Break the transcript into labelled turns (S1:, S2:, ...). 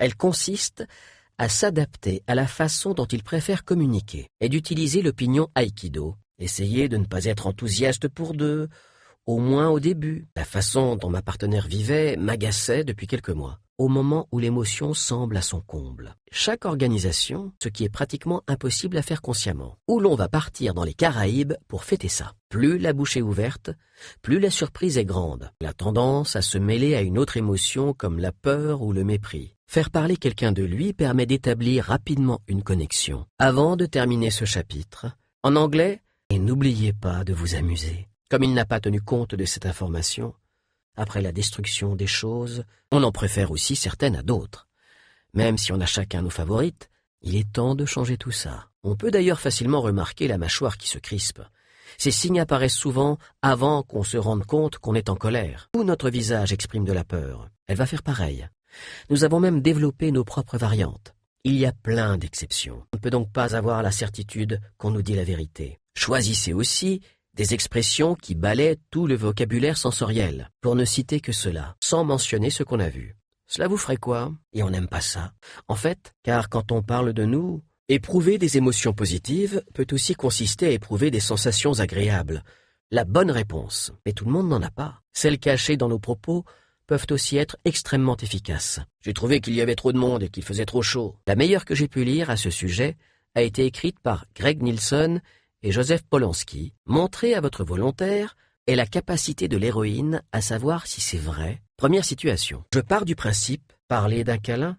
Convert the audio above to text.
S1: Elle consiste à s'adapter à la façon dont il préfère communiquer et d'utiliser l'opinion Aïkido. Essayez de ne pas être enthousiaste pour deux, au moins au début. La façon dont ma partenaire vivait m'agaçait depuis quelques mois, au moment où l'émotion semble à son comble. Chaque organisation, ce qui est pratiquement impossible à faire consciemment, où l'on va partir dans les Caraïbes pour fêter ça. Plus la bouche est ouverte, plus la surprise est grande. La tendance à se mêler à une autre émotion comme la peur ou le mépris. Faire parler quelqu'un de lui permet d'établir rapidement une connexion. Avant de terminer ce chapitre, en anglais, et n'oubliez pas de vous amuser. Comme il n'a pas tenu compte de cette information, après la destruction des choses, on en préfère aussi certaines à d'autres. Même si on a chacun nos favorites, il est temps de changer tout ça. On peut d'ailleurs facilement remarquer la mâchoire qui se crispe. Ces signes apparaissent souvent avant qu'on se rende compte qu'on est en colère. Ou notre visage exprime de la peur. Elle va faire pareil. Nous avons même développé nos propres variantes. Il y a plein d'exceptions. On ne peut donc pas avoir la certitude qu'on nous dit la vérité. Choisissez aussi des expressions qui balaient tout le vocabulaire sensoriel, pour ne citer que cela, sans mentionner ce qu'on a vu. Cela vous ferait quoi? Et on n'aime pas ça. En fait, car quand on parle de nous, éprouver des émotions positives peut aussi consister à éprouver des sensations agréables. La bonne réponse, mais tout le monde n'en a pas. Celles cachées dans nos propos peuvent aussi être extrêmement efficaces. J'ai trouvé qu'il y avait trop de monde et qu'il faisait trop chaud. La meilleure que j'ai pu lire à ce sujet a été écrite par Greg Nielsen et Joseph Polanski. Montrer à votre volontaire est la capacité de l'héroïne à savoir si c'est vrai. Première situation. Je pars du principe, parler d'un câlin,